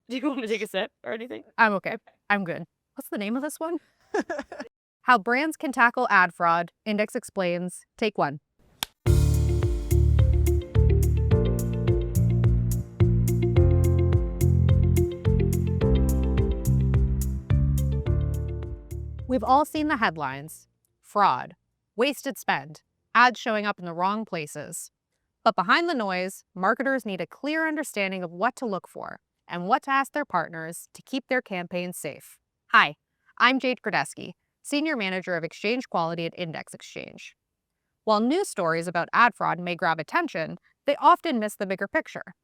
Do you want to take a sip or anything? I'm okay. I'm good. What's the name of this one? How brands can tackle ad fraud. Index explains. Take 1. We've all seen the headlines. Fraud, wasted spend, ads showing up in the wrong places. But behind the noise, marketers need a clear understanding of what to look for and what to ask their partners to keep their campaigns safe. Hi, I'm Jade Grodesky, Senior Manager of Exchange Quality at Index Exchange. While news stories about ad fraud may grab attention, they often miss the bigger picture.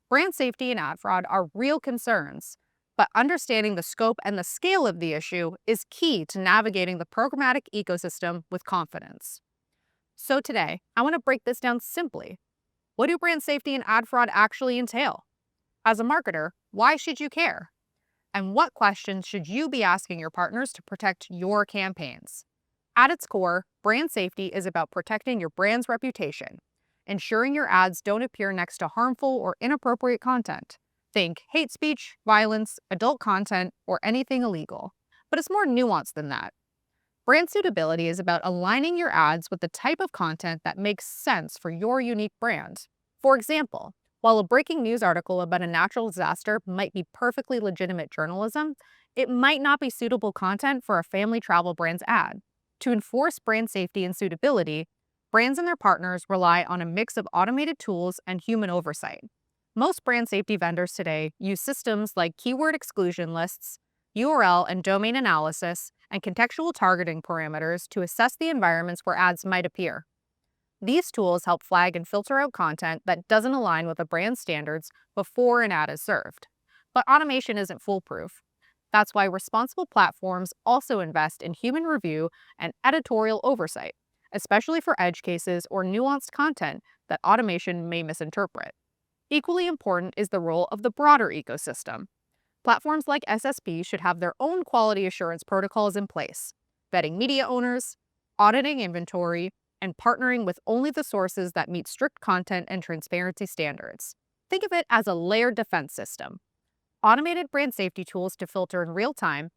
Brand safety and ad fraud are real concerns, but understanding the scope and the scale of the issue is key to navigating the programmatic ecosystem with confidence. So today, I want to break this down simply. What do brand safety and ad fraud actually entail? As a marketer, why should you care? And what questions should you be asking your partners to protect your campaigns? At its core, brand safety is about protecting your brand's reputation, ensuring your ads don't appear next to harmful or inappropriate content. Think hate speech, violence, adult content, or anything illegal. But it's more nuanced than that. Brand suitability is about aligning your ads with the type of content that makes sense for your unique brand. For example, while a breaking news article about a natural disaster might be perfectly legitimate journalism, it might not be suitable content for a family travel brand's ad. To enforce brand safety and suitability, brands and their partners rely on a mix of automated tools and human oversight. Most brand safety vendors today use systems like keyword exclusion lists, URL and domain analysis, and contextual targeting parameters to assess the environments where ads might appear. These tools help flag and filter out content that doesn't align with a brand's standards before an ad is served. But automation isn't foolproof. That's why responsible platforms also invest in human review and editorial oversight, especially for edge cases or nuanced content that automation may misinterpret. Equally important is the role of the broader ecosystem. Platforms like SSP should have their own quality assurance protocols in place, vetting media owners, auditing inventory, and partnering with only the sources that meet strict content and transparency standards. Think of it as a layered defense system. Automated brand safety tools to filter in real time,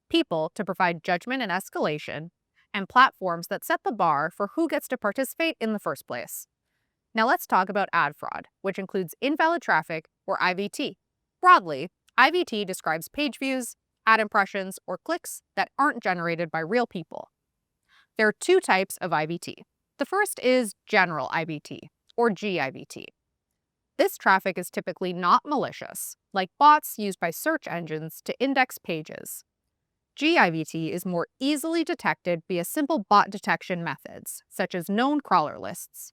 people to provide judgment and escalation, and platforms that set the bar for who gets to participate in the first place. Now let's talk about ad fraud, which includes invalid traffic, or IVT. Broadly, IVT describes page views, ad impressions, or clicks that aren't generated by real people. There are 2 types of IVT. The first is general IVT, or GIVT. This traffic is typically not malicious, like bots used by search engines to index pages. GIVT is more easily detected via simple bot detection methods, such as known crawler lists.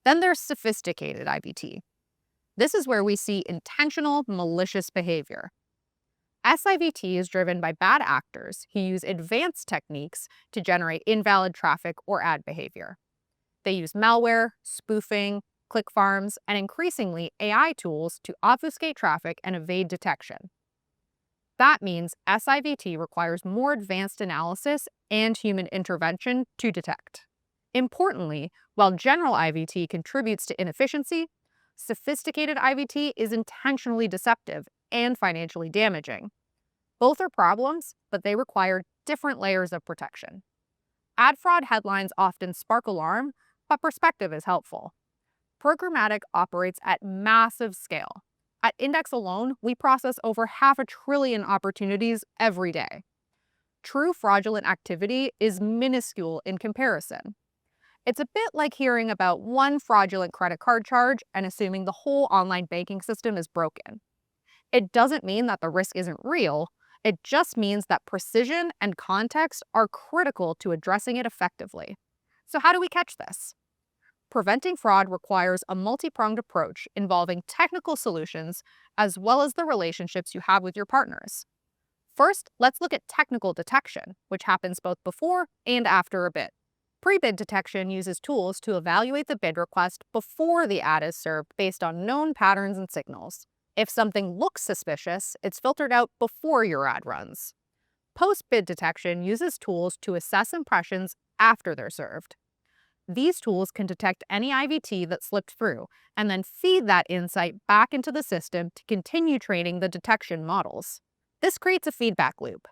Then there's sophisticated IVT. This is where we see intentional, malicious behavior. SIVT is driven by bad actors who use advanced techniques to generate invalid traffic or ad behavior. They use malware, spoofing, click farms, and increasingly AI tools to obfuscate traffic and evade detection. That means SIVT requires more advanced analysis and human intervention to detect. Importantly, while general IVT contributes to inefficiency, sophisticated IVT is intentionally deceptive and financially damaging. Both are problems, but they require different layers of protection. Ad fraud headlines often spark alarm, but perspective is helpful. Programmatic operates at massive scale. At Index alone, we process over 500 billion opportunities every day. True fraudulent activity is minuscule in comparison. It's a bit like hearing about one fraudulent credit card charge and assuming the whole online banking system is broken. It doesn't mean that the risk isn't real, it just means that precision and context are critical to addressing it effectively. So how do we catch this? Preventing fraud requires a multi-pronged approach involving technical solutions as well as the relationships you have with your partners. First, let's look at technical detection, which happens both before and after a bid. Pre-bid detection uses tools to evaluate the bid request before the ad is served based on known patterns and signals. If something looks suspicious, it's filtered out before your ad runs. Post-bid detection uses tools to assess impressions after they're served. These tools can detect any IVT that slipped through and then feed that insight back into the system to continue training the detection models. This creates a feedback loop.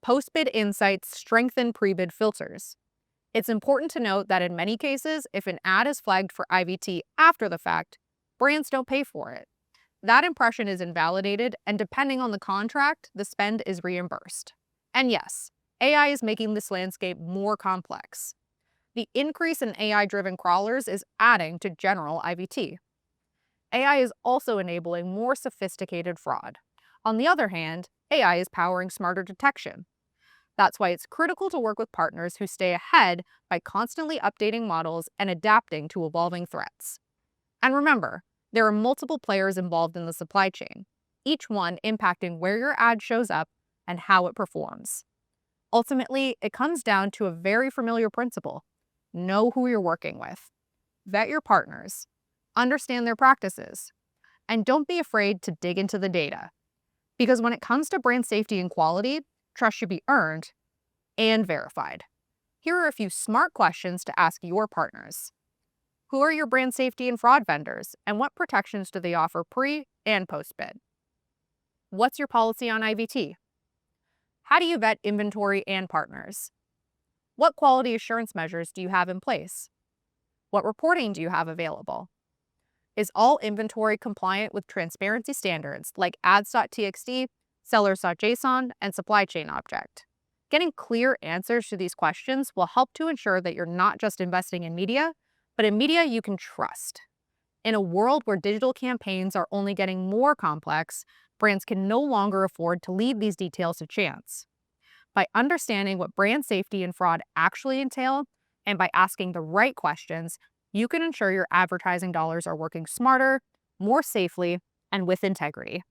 Post-bid insights strengthen pre-bid filters. It's important to note that in many cases, if an ad is flagged for IVT after the fact, brands don't pay for it. That impression is invalidated, and depending on the contract, the spend is reimbursed. And yes, AI is making this landscape more complex. The increase in AI-driven crawlers is adding to general IVT. AI is also enabling more sophisticated fraud. On the other hand, AI is powering smarter detection. That's why it's critical to work with partners who stay ahead by constantly updating models and adapting to evolving threats. And remember, there are multiple players involved in the supply chain, each one impacting where your ad shows up and how it performs. Ultimately, it comes down to a very familiar principle. Know who you're working with. Vet your partners. Understand their practices. And don't be afraid to dig into the data. Because when it comes to brand safety and quality, trust should be earned and verified. Here are a few smart questions to ask your partners. Who are your brand safety and fraud vendors, and what protections do they offer pre- and post-bid? What's your policy on IVT? How do you vet inventory and partners? What quality assurance measures do you have in place? What reporting do you have available? Is all inventory compliant with transparency standards like ads.txt, sellers.json, and supply chain object? Getting clear answers to these questions will help to ensure that you're not just investing in media, but in media you can trust. In a world where digital campaigns are only getting more complex, brands can no longer afford to leave these details to chance. By understanding what brand safety and fraud actually entail, and by asking the right questions, you can ensure your advertising dollars are working smarter, more safely, and with integrity.